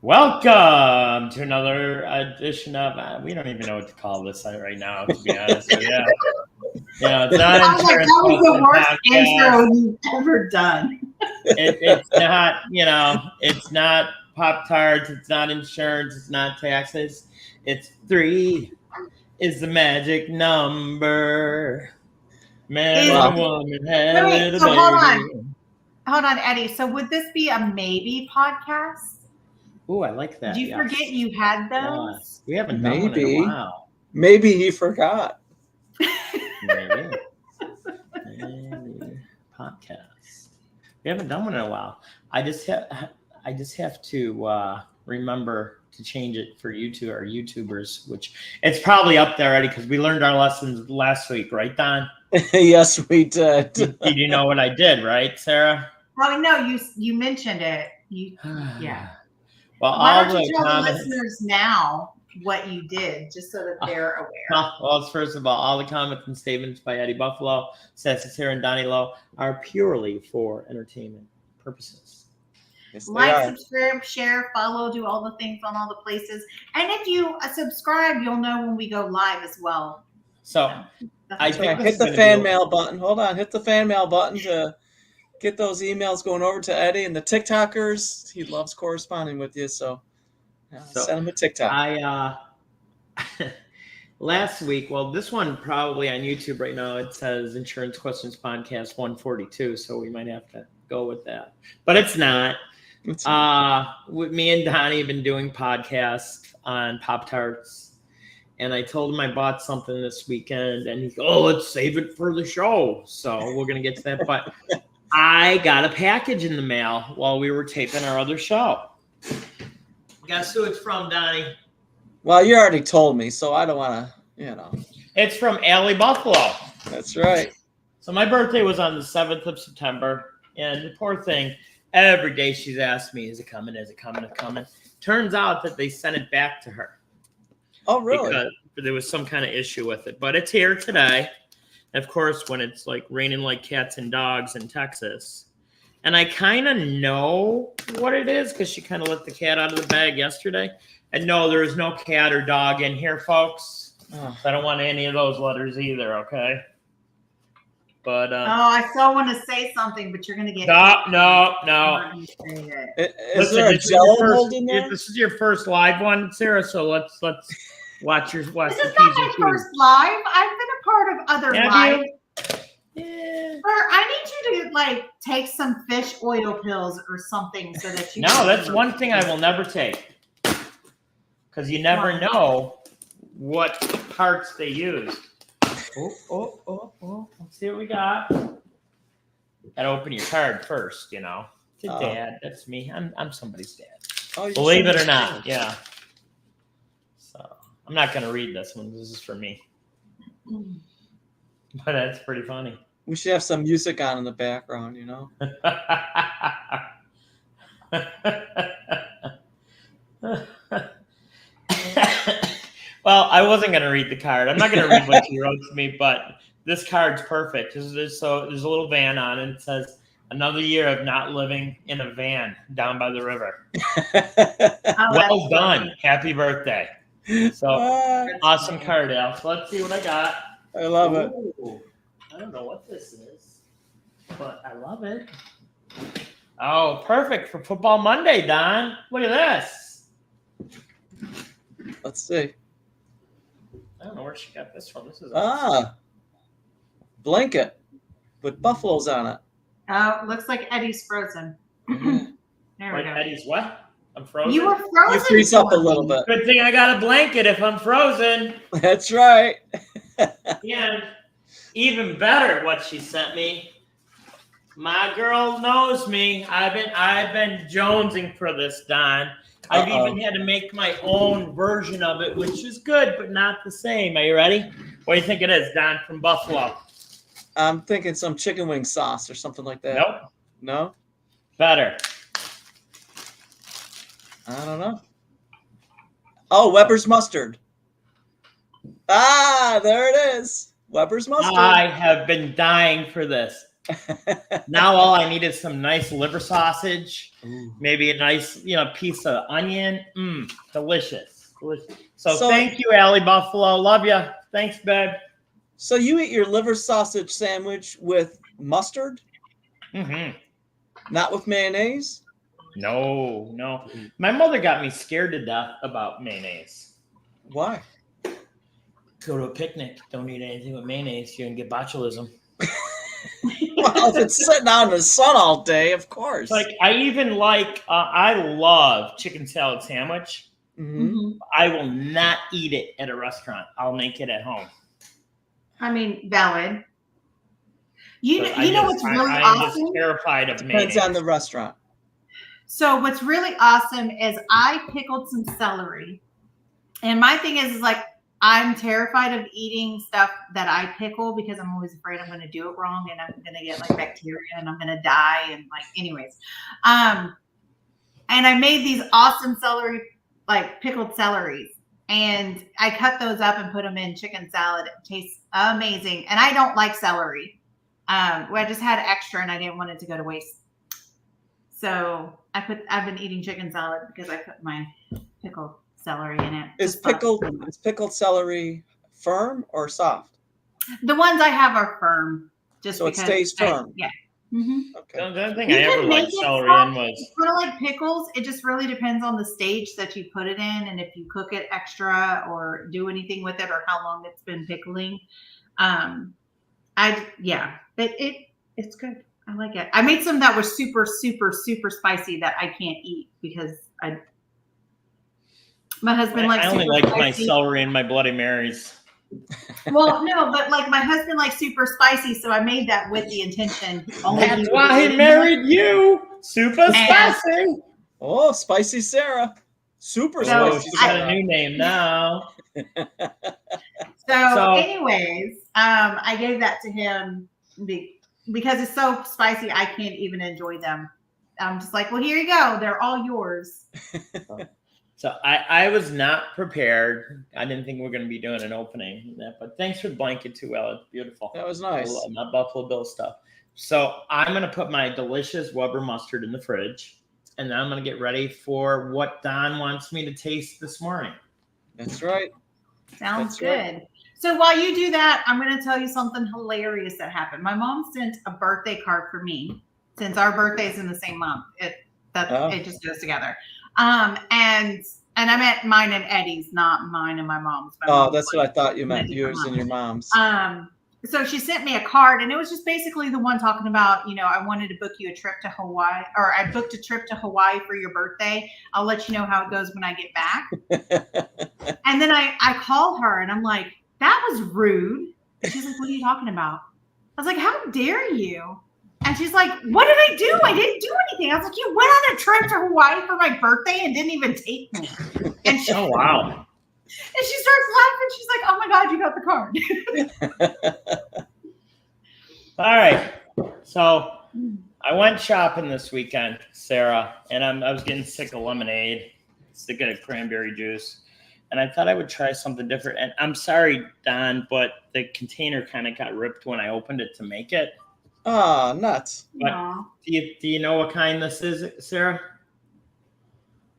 Welcome to another edition of, we don't even know what to call this right now, to be honest with you. It's not I was like, insurance. that was the worst podcast. intro you've ever done. It's not, it's not Pop-Tarts, it's not insurance, it's not taxes. It's 3 is the magic number. Man and woman had a little baby. Hold on, Eddie. So would this be a maybe podcast? Oh, I like that. Did you forget you had those? We haven't done one in a while. Maybe he forgot. Maybe. Podcast. We haven't done one in a while. I just have to remember to change it for you two, our YouTubers, which it's probably up there already because we learned our lessons last week, right, Don? Yes, we did. Did you know what I did, right, Sarah? Oh no, you mentioned it. Yeah. Well, why don't you tell the listeners now what you did, just so that they're aware? Well, first of all the comments and statements by Eddie Buffalo, Sassy Sarah, and Donnie Lowe are purely for entertainment purposes. Yes, like, subscribe, share, follow, do all the things on all the places. And if you subscribe, you'll know when we go live as well. So I think hit the fan mail button. Hold on, hit the fan mail button to get those emails going over to Eddie and the TikTokers. He loves corresponding with you, so send him a TikTok. Last week, well, this one probably on YouTube right now, it says Insurance Questions Podcast 142, so we might have to go with that. But it's not. With me and Donnie have been doing podcasts on Pop-Tarts, and I told him I bought something this weekend, and he's like, let's save it for the show. So we're going to get to that. But I got a package in the mail while we were taping our other show. Guess who it's from, Donnie? Well, you already told me, so I don't want to, It's from Allie Buffalo. That's right. So my birthday was on the 7th of September, and the poor thing, every day she's asked me, is it coming, is it coming, is it coming? Turns out that they sent it back to her. Oh, really? Because there was some kind of issue with it. But it's here today. Of course, when it's like raining like cats and dogs in Texas. And I kind of know what it is because she kind of let the cat out of the bag yesterday. And no, there is no cat or dog in here, folks. So I don't want any of those letters either, okay? But I still want to say something, but you're going to get... No. Is there a Jello mold in there? This is your first live one, Sarah, so let's watch This is not my first live. I've been a part of other live. Yeah. I need you to take some fish oil pills or something so that you. No, that's one thing I will never take, because you never know what parts they use. Oh! Let's see what we got. Gotta open your card first, To Dad, that's me. I'm somebody's dad. Believe it or not, yeah. So I'm not gonna read this one. This is for me. But that's pretty funny. We should have some music on in the background, Well, I wasn't going to read the card. I'm not going to read what she wrote to me, but this card's perfect. There's a little van on it. It says, another year of not living in a van down by the river. Well done. Happy birthday. So, awesome card, Al. So let's see what I got. I love it. I don't know what this is, but I love it. Oh, perfect for Football Monday, Don. Look at this. Let's see. I don't know where she got this from. This is blanket with buffaloes on it. Oh, looks like Eddie's frozen. There we go. Eddie's what? I'm frozen. You were frozen. You freeze up a little bit. Good thing I got a blanket if I'm frozen. That's right. Yeah. Even better, what she sent me. My girl knows me. I've been jonesing for this, Don. I've even had to make my own version of it, which is good, but not the same. Are you ready? What do you think it is, Don, from Buffalo? I'm thinking some chicken wing sauce or something like that. Nope. No? Better. I don't know. Oh, Weber's mustard. There it is. Weber's mustard. I have been dying for this. Now all I need is some nice liver sausage, maybe a nice, piece of onion. Delicious. So thank you, Allie Buffalo. Love you. Thanks, babe. So you eat your liver sausage sandwich with mustard? Mm-hmm. Not with mayonnaise? No. My mother got me scared to death about mayonnaise. Why? Go to a picnic. Don't eat anything with mayonnaise. You're going to get botulism. Well, if it's sitting out in the sun all day, of course. Like, I even I love chicken salad sandwich. Mm-hmm. I will not eat it at a restaurant. I'll make it at home. I mean, valid. You know what's really awesome? I'm just terrified of mayonnaise. Depends on the restaurant. So what's really awesome is I pickled some celery. And my thing is like, I'm terrified of eating stuff that I pickle because I'm always afraid I'm going to do it wrong and I'm going to get like bacteria and I'm going to die. And like, anyways. And I made these awesome celery, like pickled celeries. And I cut those up and put them in chicken salad. It tastes amazing. And I don't like celery. I just had extra and I didn't want it to go to waste. So I've been eating chicken salad because I put my pickled celery in it. Is pickled celery firm or soft? The ones I have are firm. Just so it stays firm. Yeah. Mm-hmm. Okay. The only thing I ever liked celery in was it's kind of like pickles. It just really depends on the stage that you put it in, and if you cook it extra or do anything with it, or how long it's been pickling. It's good. I like it. I made some that were super, super, super spicy that I can't eat because my husband likes. I only like my celery and my Bloody Marys. Well, no, but like my husband likes super spicy, so I made that with the intention. That's why he married you. Super spicy. Oh, Spicy Sarah. Super spicy. She's got a new name now. So anyways, I gave that to him because it's so spicy, I can't even enjoy them. I'm just like, well, here you go. They're all yours. So I was not prepared. I didn't think we were going to be doing an opening. But thanks for the blanket too, Ella. It's beautiful. That was nice. My Buffalo Bill stuff. So I'm going to put my delicious Weber mustard in the fridge. And then I'm going to get ready for what Don wants me to taste this morning. That's right. Sounds good. Right. So while you do that, I'm going to tell you something hilarious that happened. My mom sent a birthday card for me since our birthday's in the same month. It just goes together. And I meant mine and Eddie's, not mine and my mom's. That's what I thought you meant, yours and your mom's. So she sent me a card, and it was just basically the one talking about, I wanted to book you a trip to Hawaii, or I booked a trip to Hawaii for your birthday. I'll let you know how it goes when I get back. And then I called her, and I'm like, that was rude. And she's like, what are you talking about? I was like, how dare you? And she's like, what did I do? I didn't do anything. I was like, you went on a trip to Hawaii for my birthday and didn't even take me. And she, oh, wow. And she starts laughing. She's like, oh, my God, you got the card. All right. So I went shopping this weekend, Sarah, and I was getting sick of lemonade, sick of cranberry juice. And I thought I would try something different. And I'm sorry, Don, but the container kind of got ripped when I opened it to make it. Oh, nuts. But do you know what kind this is, Sarah?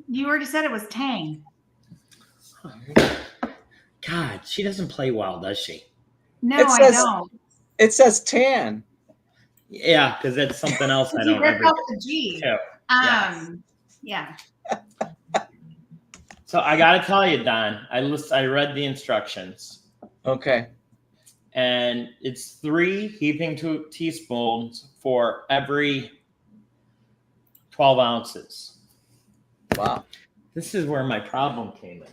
You already said it was Tang. God, she doesn't play well, does she? No, I don't. It says tan. Yeah, because it's something else I don't remember. You ripped off the G. Yes. Yeah. So I got to tell you, Don, I read the instructions. Okay. And it's 3 heaping teaspoons for every 12 ounces. Wow. This is where my problem came in.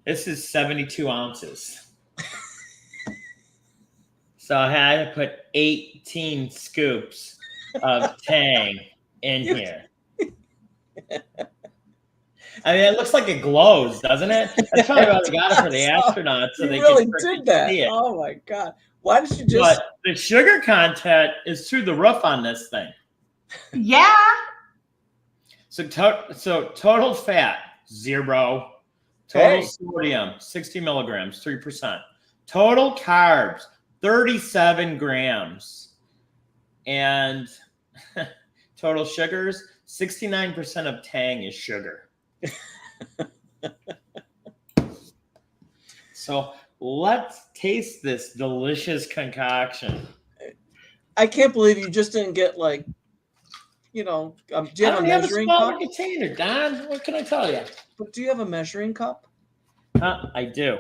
This is 72 ounces. So I had to put 18 scoops of Tang in here. I mean, it looks like it glows, doesn't it? That's probably why they got it for the astronauts, so they really can did that. See it. Oh my God! Why did you just? But the sugar content is through the roof on this thing. Yeah. So total fat 0, total sodium 60 milligrams 3%, total carbs 37 grams. And total sugars, 69% of Tang is sugar. So let's taste this delicious concoction. I can't believe you just didn't get like, do you have a measuring cup? Container, Don. What can I tell you? But do you have a measuring cup? I do.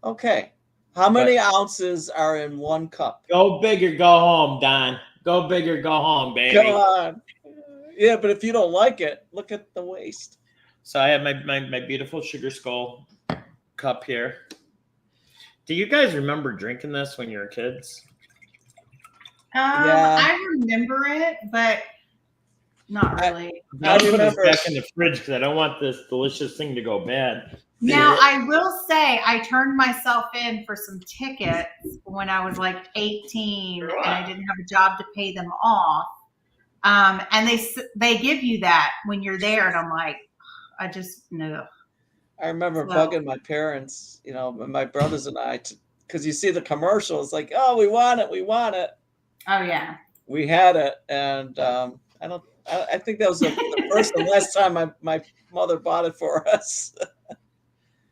Okay. How many ounces are in 1 cup? Go big or go home, Don. Go big or go home, baby. Come on. Yeah, but if you don't like it, look at the waste. So I have my beautiful Sugar Skull cup here. Do you guys remember drinking this when you were kids? Yeah. I remember it, but not really. I put this back in the fridge because I don't want this delicious thing to go bad. Now, I will say I turned myself in for some tickets when I was like 18 and I didn't have a job to pay them off. And they give you that when you're there. And I'm like, I just know. I remember bugging my parents, my brothers and I, because you see the commercial. It's like, oh, we want it. Oh, yeah. We had it. And I think that was the first and last time my mother bought it for us.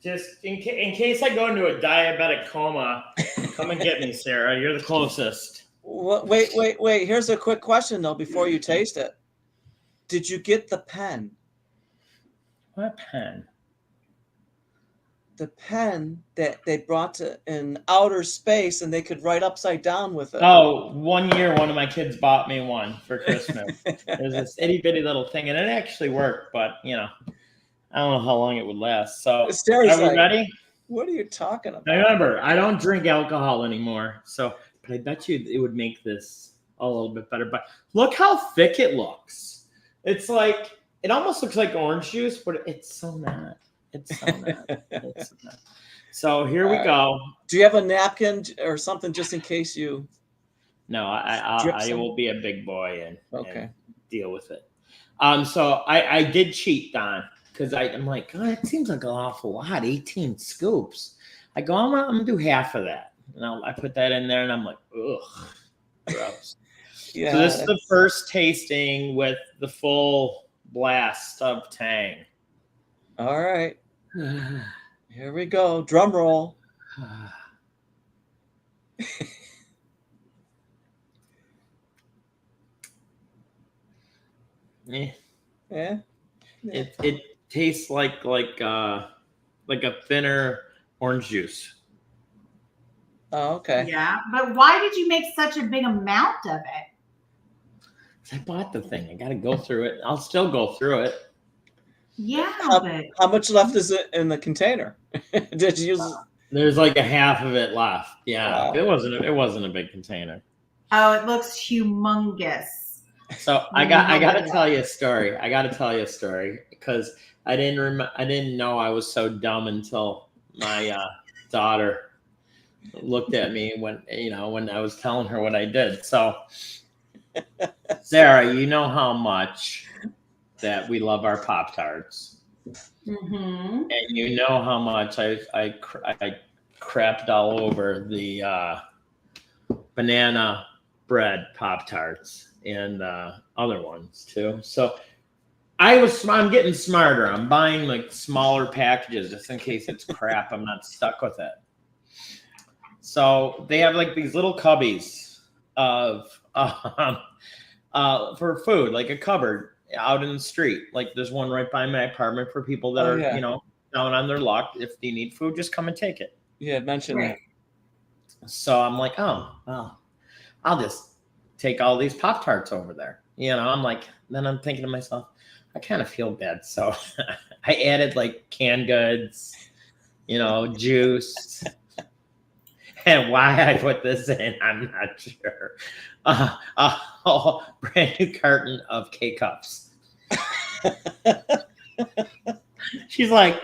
Just in case I go into a diabetic coma, come and get me, Sarah. You're the closest. Wait. Here's a quick question, though, before you taste it. Did you get the pen? What pen? The pen that they brought in outer space and they could write upside down with it. Oh, 1 year, one of my kids bought me one for Christmas. It was this itty bitty little thing, and it actually worked, but I don't know how long it would last. So, are we ready? What are you talking about? Remember, I don't drink alcohol anymore, but I bet you it would make this a little bit better. But look how thick it looks. It's like, it almost looks like orange juice, but it's so not. It's so not. So here we go. Do you have a napkin or something just in case you? No, I will be a big boy and deal with it. So I did cheat, Don, because I'm like, God, it seems like an awful lot. 18 scoops. I go, I'm gonna do half of that, and I put that in there, and I'm like, ugh, gross. Yeah. So this is the first tasting with the full blast of Tang. All right. Here we go. Drum roll. Yeah. It tastes like a thinner orange juice. Oh, okay. Yeah, but why did you make such a big amount of it? I bought the thing. I got to go through it. I'll still go through it. Yeah, how much left is it in the container? Did you use? There's like a half of it left. Yeah, Wow. It wasn't a big container. Oh, it looks humongous. So I got to tell you a story. I got to tell you a story because I didn't know I was so dumb until my daughter looked at me when I was telling her what I did. So Sarah, you know how much that we love our Pop-Tarts. Mm-hmm. And you know how much I crapped all over the banana bread Pop-Tarts and other ones too. So I'm getting smarter. I'm buying like smaller packages just in case it's crap. I'm not stuck with it. So they have like these little cubbies of for food, like a cupboard out in the street. Like there's one right by my apartment for people that are down on their luck. If they need food, just come and take it. Yeah, mention that. So I'm like, oh well, I'll just take all these Pop-Tarts over there. I'm like, then I'm thinking to myself, I kind of feel bad. So I added like canned goods, juice. And why I put this in, I'm not sure. A brand new carton of K-Cups. She's like,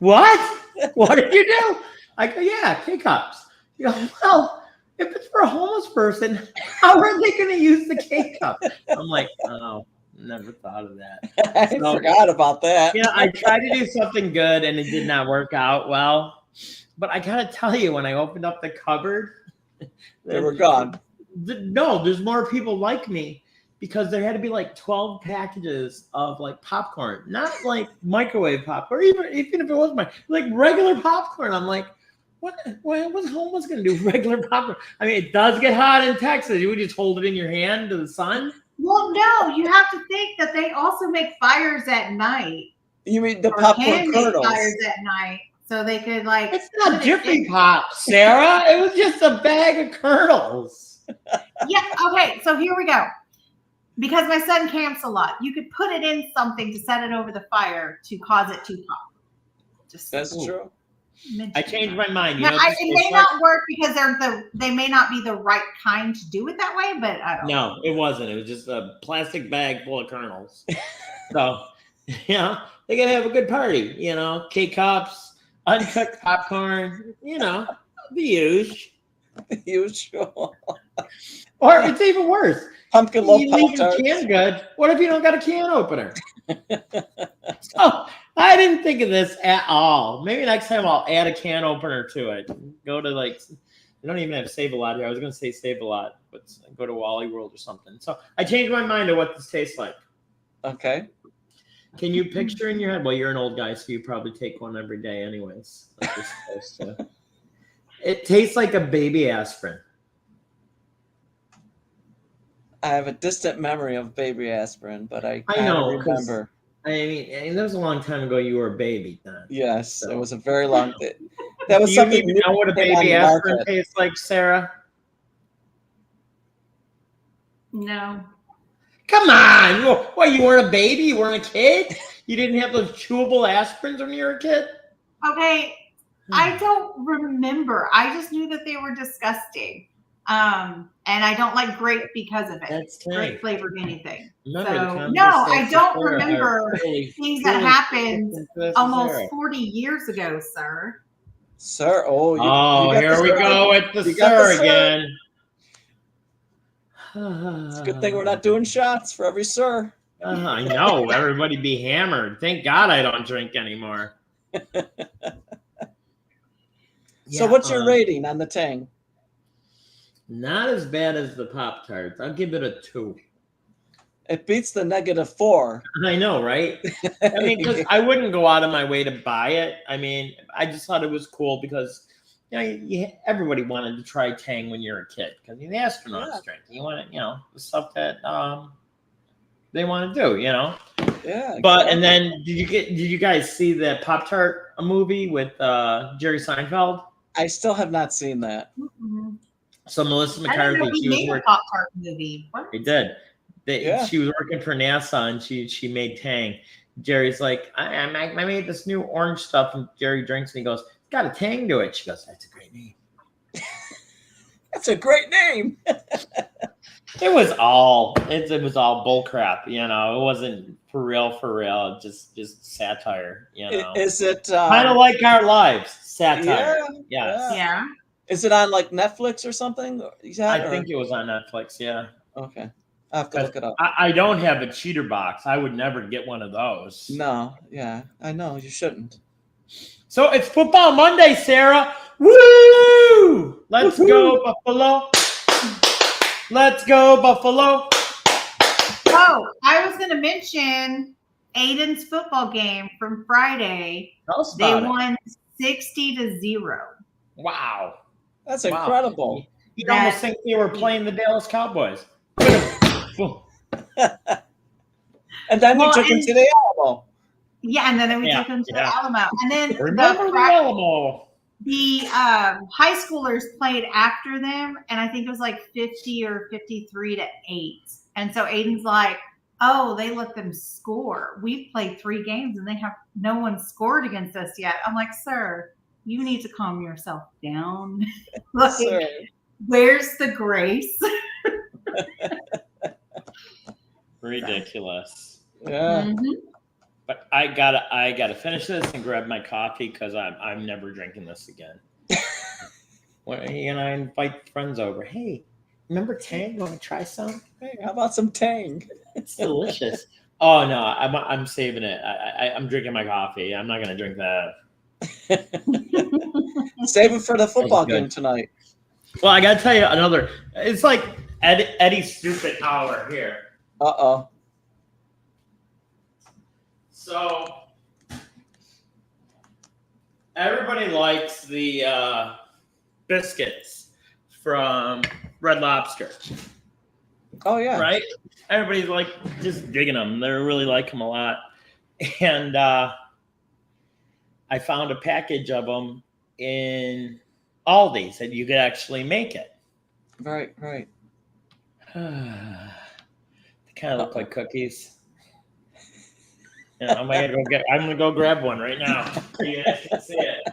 what? What did you do? I go, yeah, K-Cups. You go, well, if it's for a homeless person, how are they going to use the K-Cup? I'm like, oh, never thought of that. I forgot about that. Yeah, I tried to do something good and it did not work out well. But I got to tell you, when I opened up the cupboard, They were gone. No, there's more people like me because there had to be like 12 packages of like popcorn, not like microwave popcorn, even if it was like regular popcorn. I'm like, what homeless gonna do with regular popcorn? I mean, it does get hot in Texas. You would just hold it in your hand to the sun. Well, no, you have to think that they also make fires at night. You mean the popcorn kernels? Fires at night, so they could like. It's not Jiffy Pop, Sarah. It was just a bag of kernels. Yeah. Okay. So here we go. Because my son camps a lot, you could put it in something to set it over the fire to cause it to pop. That's true. I changed my mind. Now, it may not work because they may not be the right kind to do it that way, but I don't know. No, it wasn't. It was just a plastic bag full of kernels. So, they gotta have a good party. K-cups, uncooked popcorn. The usual. Or it's even worse. Pumpkin love Pop-Tarts. Can good. What if you don't got a can opener? So I didn't think of this at all. Maybe next time I'll add a can opener to it. Go to I don't even have Save-A-Lot here. I was going to say Save-A-Lot, but go to Wally World or something. So I changed my mind to what this tastes like. Okay. Can you picture in your head? Well, you're an old guy, so you probably take one every day anyways. Like you're supposed to. It tastes like a baby aspirin. I have a distant memory of baby aspirin, but I know, remember. I mean, that was a long time ago. You were a baby then. Yes, so. It was a very long day. That was Do something. You even know what a baby aspirin tastes like, Sarah? No. Come on! What? You weren't a baby? You weren't a kid? You didn't have those chewable aspirins when you were a kid? Okay, I don't remember. I just knew that they were disgusting. And I don't like grape because of it. That's grape flavored anything. Remember no, I don't remember things that happened almost 40 years ago, sir. Sir, here we go with the sir again. It's a good thing we're not doing shots for every sir. I know. Everybody be hammered. Thank God I don't drink anymore. So what's your rating on the Tang? Not as bad as the Pop-Tarts. I'll give it a 2. It beats the -4. I know, right? I mean, because I wouldn't go out of my way to buy it. I mean, I just thought it was cool because everybody wanted to try Tang when you're a kid because the astronauts drink. You want the stuff that they want to do. Yeah. But and then did you guys see the Pop-Tart movie with Jerry Seinfeld? I still have not seen that. Mm-hmm. So Melissa McCarthy, I didn't know he made a Pop-Tart movie. What? They did. She was working for NASA and she made Tang. Jerry's like, I made this new orange stuff, and Jerry drinks and he goes, "It's got a Tang to it." She goes, "That's a great name." That's a great name. It was all bull crap, It wasn't for real. Just satire, Is it kind of like our lives? Satire. Yeah. Is it on like Netflix or something? I think it was on Netflix. Yeah. Okay. I have to look it up. I don't have a cheater box. I would never get one of those. No. Yeah. I know. You shouldn't. So it's Football Monday, Sarah. Woo! Let's go, Buffalo. Let's go, Buffalo. Oh, I was going to mention Aiden's football game from Friday. Tell us about They won 60-0. Wow. That's incredible. You'd almost think they were playing the Dallas Cowboys. And then we took him to the Alamo. Yeah, and then we took him to the Alamo. And then remember the Alamo. The high schoolers played after them, and I think it was like 50 or 53-8. And so Aiden's like, "Oh, they let them score. We've played 3 games, and no one scored against us yet." I'm like, "Sir, you need to calm yourself down. Sir. Where's the grace?" Ridiculous. Yeah. Mm-hmm. But I gotta finish this and grab my coffee because I'm never drinking this again. I invite friends over. Hey, remember Tang? Want to try some? Hey, how about some Tang? It's delicious. Oh no, I'm saving it. I'm drinking my coffee. I'm not gonna drink that. Save it for the football game tonight. Well, I gotta tell you another. It's like Eddie's stupid hour here. Uh-oh. So everybody likes the biscuits from Red Lobster. Oh, yeah. Right? Everybody's like just digging them. They really like them a lot. And I found a package of them in Aldi's that you could actually make it. Right. They kind of look like cookies. Yeah, I'm gonna go grab one right now. So you guys can see it.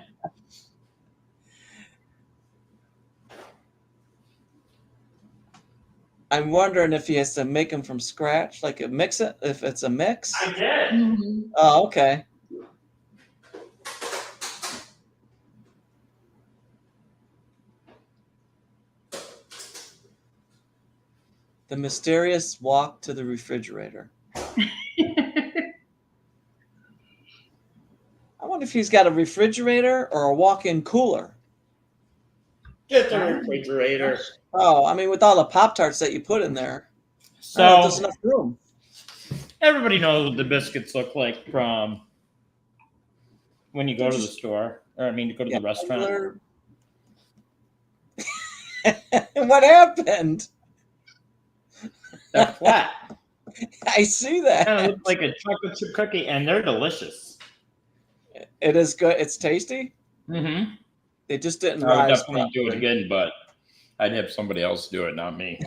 I'm wondering if he has to make them from scratch, like if it's a mix. I did. Mm-hmm. Oh, okay. The mysterious walk to the refrigerator. I wonder if he's got a refrigerator or a walk-in cooler. Get the refrigerator. Oh, I mean, with all the Pop-Tarts that you put in there, So there's enough room. everybody knows what the biscuits look like from when you go to the store, or I mean, to go to the restaurant. What happened? They're flat. I see that. Kind of look like a chocolate chip cookie, and they're delicious. It is good. It's tasty. Mm-hmm. They just didn't I would rise. definitely do it again, but I'd have somebody else do it, not me.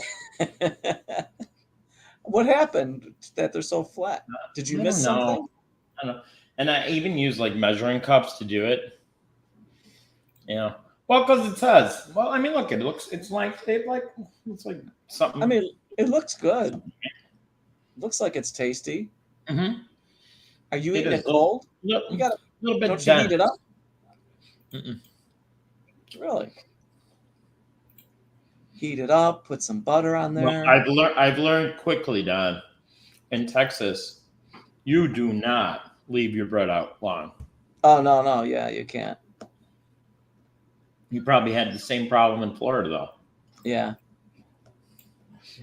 What happened that they're so flat? Did you miss something? I don't know. And I even use like measuring cups to do it. You know, well, because it says. Well, I mean, look, it's like something. I mean, it looks good. Looks like it's tasty. Mm-hmm. Are you eating it cold? You got a little bit. Don't you heat it up? Mm-mm. Really? Heat it up. Put some butter on there. Well, I've learned quickly, Don. In Texas, you do not leave your bread out long. Oh no, yeah, you can't. You probably had the same problem in Florida, though. Yeah.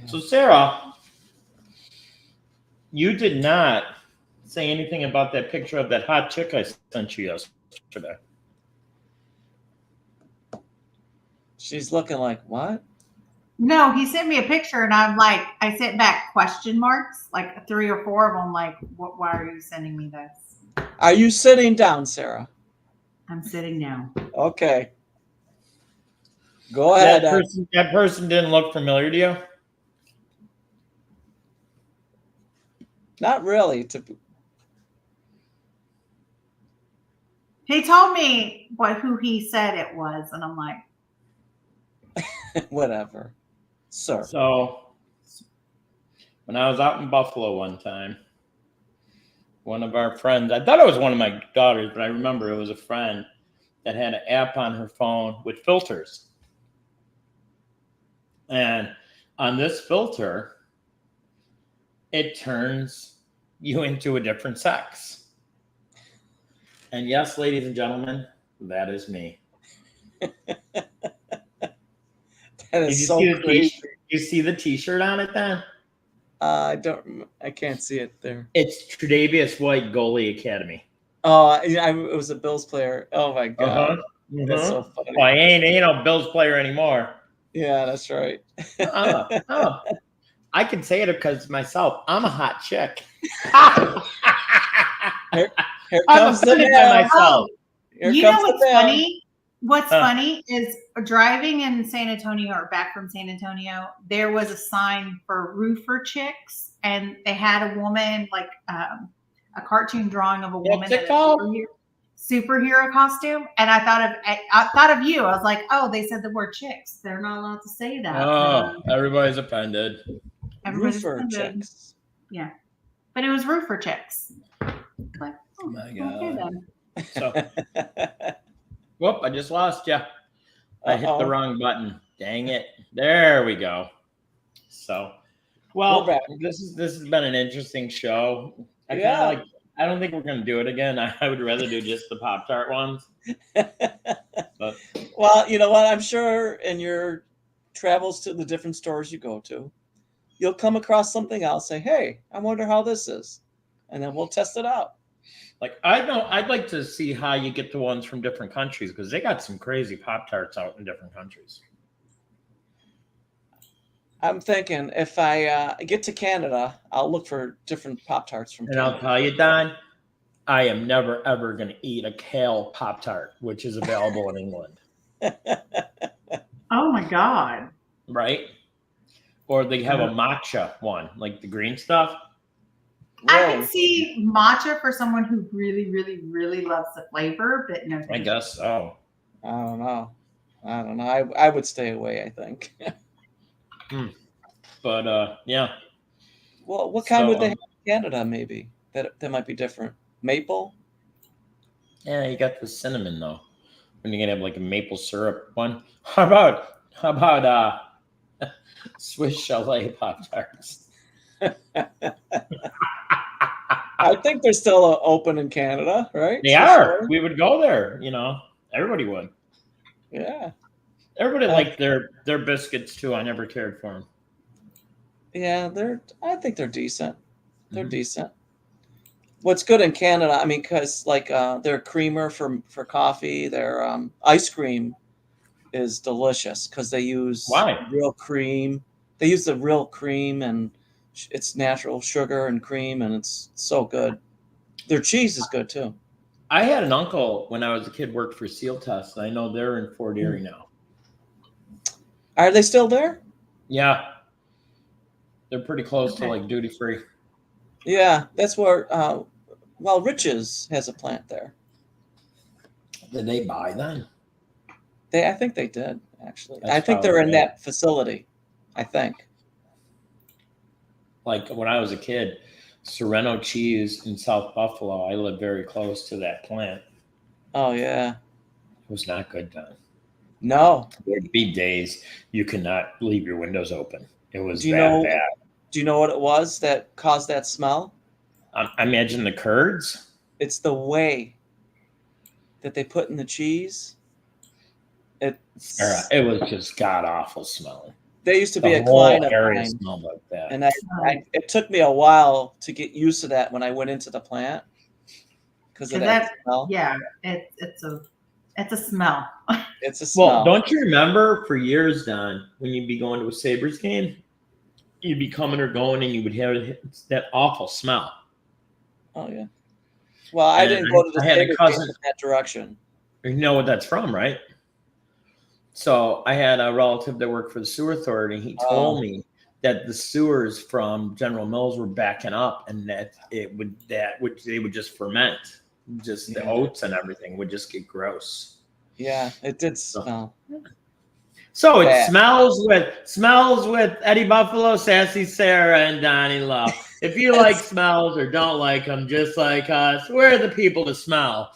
So, Sarah, you did not say anything about that picture of that hot chick I sent you yesterday. She's looking like what? No, he sent me a picture, and I sent back question marks, like 3 or 4 of them. Like, why are you sending me this? Are you sitting down, Sarah? I'm sitting down. Okay. Go ahead. That person didn't look familiar to you? Not really. He told me who he said it was, and I'm like, Whatever. Sir. So, when I was out in Buffalo one time, one of our friends, I thought it was one of my daughters, but I remember it was a friend that had an app on her phone with filters. And on this filter, it turns you into a different sex. And yes, ladies and gentlemen, that is me. That is so crazy. You see the T-shirt on it then? I can't see it there. It's Tre'Davious White Goalie Academy. Oh, it was a Bills player. Oh my God. Uh-huh. That's so funny. Well, he ain't no Bills player anymore. Yeah, that's right. I can say it because myself. I'm a hot chick. Here I'm comes the offended by mail. myself. Here you know comes the what's mail. funny? What's funny is driving in San Antonio or back from San Antonio, there was a sign for roofer chicks, and they had a woman, like a cartoon drawing of a woman What's it in called? a superhero costume. And I thought of you. I was like, oh, they said the word chicks. They're not allowed to say that. Oh, everybody's offended. Everybody's Roofer offended. chicks. Yeah, but it was roofer chicks. Like, oh My okay God. then. So, whoop! I just lost you. I hit the Uh-oh. wrong button. Dang it! There we go. So, well, We're back. this has been an interesting show. Yeah. I don't think we're gonna do it again. I would rather do just the Pop-Tart ones. But Well, you know what? I'm sure in your travels to the different stores you go to, you'll come across something else. Say, hey, I wonder how this is, and then we'll test it out. like I know I'd like to see how you get the ones from different countries because they got some crazy Pop-Tarts out in different countries. I'm thinking if I get to Canada, I'll look for different Pop-Tarts from And I'll Canada. tell you, Don, I am never ever going to eat a kale Pop-Tart, which is available in England, Oh my God. right? Or they have a matcha one, like the green stuff. I can Really? see matcha for someone who really, really, really loves the flavor, but no. I thank you. guess so. I don't know. I would stay away, I think. But yeah. Well, what kind So, would they have in Canada? Maybe that might be different. Maple. Yeah, you got the cinnamon though. And you're gonna have like a maple syrup one. How about Swiss Chalet Pop-Tarts? I think they're still open in Canada, right? They are. We would go there, Everybody would. Yeah. Everybody liked their biscuits too. I never cared for them. Yeah, I think they're decent. They're Mhm. decent. What's good in Canada, I mean, because like their creamer for coffee, their ice cream is delicious because they use Why? real cream. They use the real cream and it's natural sugar and cream, and it's so good. Their cheese is good too. I had an uncle when I was a kid worked for Seal Test. I know they're in Fort Erie now. Are they still there? Yeah, they're pretty close to Okay. like duty free. Yeah, that's where. Riches has a plant there. Did they buy then? I think they did actually. That's I think they're in probably it. that facility. I think. Like when I was a kid, Sereno Cheese in South Buffalo, I lived very close to that plant. Oh yeah. It was not good done. No. There'd be days you could not leave your windows open. It was Do you that know? bad. Do you know what it was that caused that smell? I imagine the curds. It's the whey that they put in the cheese. Sarah, it was just god awful smelling. There used to The be a whole client of area mine, smelled like that. and it took me a while to get used to that when I went into the plant because of that smell. Yeah, it's a smell. It's a smell. Well, don't you remember for years, Don, when you'd be going to a Sabres game, you'd be coming or going, and you would have that awful smell. Oh yeah. Well, I didn't go to the I had a Sabres cousin- game in that direction. You know what that's from, right? So I had a relative that worked for the sewer authority. He told me that the sewers from General Mills were backing up, and that they would just ferment, just the oats and everything would just get gross. Yeah, it did smell. So it Bad. smells with Eddie Buffalo, Sassy Sarah, and Donnie Love. If you like smells or don't like them, just like us, we're the people to smell.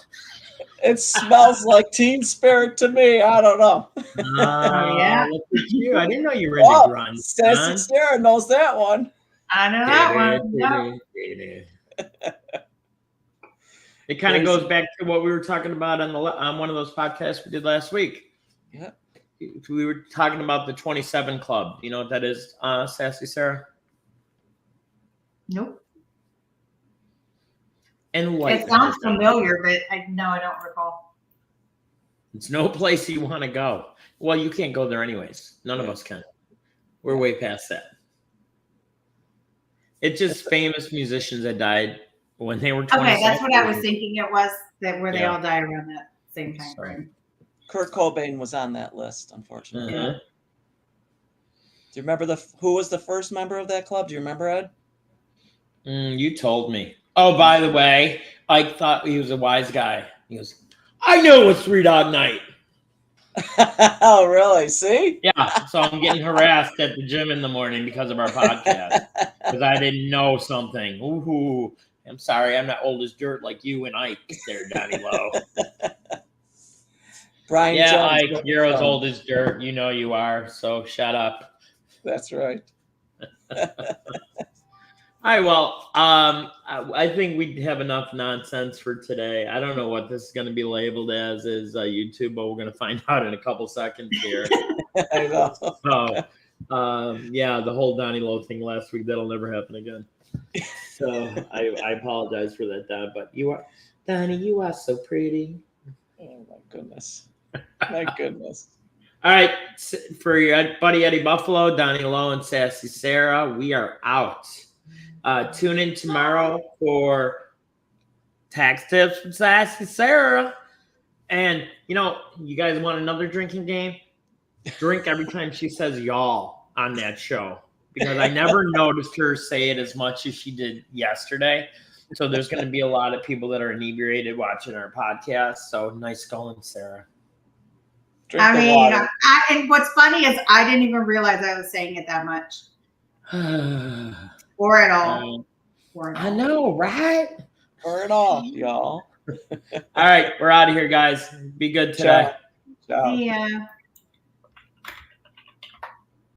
It smells like Teen Spirit to me. I don't know. Yeah. Look at you. I didn't know you were into grunge. Sassy Sarah knows that one. I know that one. Yep. It kind of goes back to what we were talking about on one of those podcasts we did last week. Yeah. We were talking about the 27 Club. You know what that is, Sassy Sarah? Nope. And It sounds familiar, but I don't recall. It's no place you want to go. Well, you can't go there anyways. None of us can. We're way past that. It's just famous musicians that died when they were 27. Okay, that's what I was thinking it was, that where they Yeah. all die around that same time frame. Kurt Cobain was on that list, unfortunately. Uh-huh. Do you remember who was the first member of that club? Do you remember, Ed? You told me. Oh, by the way, I thought he was a wise guy. He goes, I knew it was 3 Dog Night. Oh, really? See? Yeah, so I'm getting harassed at the gym in the morning because of our podcast because I didn't know something. Ooh, I'm sorry, I'm not old as dirt like you and Ike there, Donnie Lowe. Brian Yeah, Jones. Ike, you're as old as dirt. You know you are, so shut up. That's right. right. Well, I think we have enough nonsense for today. I don't know what this is going to be labeled as YouTube, but we're going to find out in a couple seconds here. I know. So, yeah, the whole Donnie Lowe thing last week, that'll never happen again. So I apologize for that, Don. But Donnie, you are so pretty. Oh my goodness. My goodness. All right, for your buddy Eddie Buffalo, Donnie Lowe, and Sassy Sarah, we are out. Tune in tomorrow for tax tips from Sassy Sarah. And, you guys want another drinking game? Drink every time she says y'all on that show. Because I never noticed her say it as much as she did yesterday. So there's going to be a lot of people that are inebriated watching our podcast. So nice going, Sarah. Water. And what's funny is I didn't even realize I was saying it that much. Or at all. I know, right? Or at all, y'all. All right, we're out of here, guys. Be good today. Ciao. Yeah.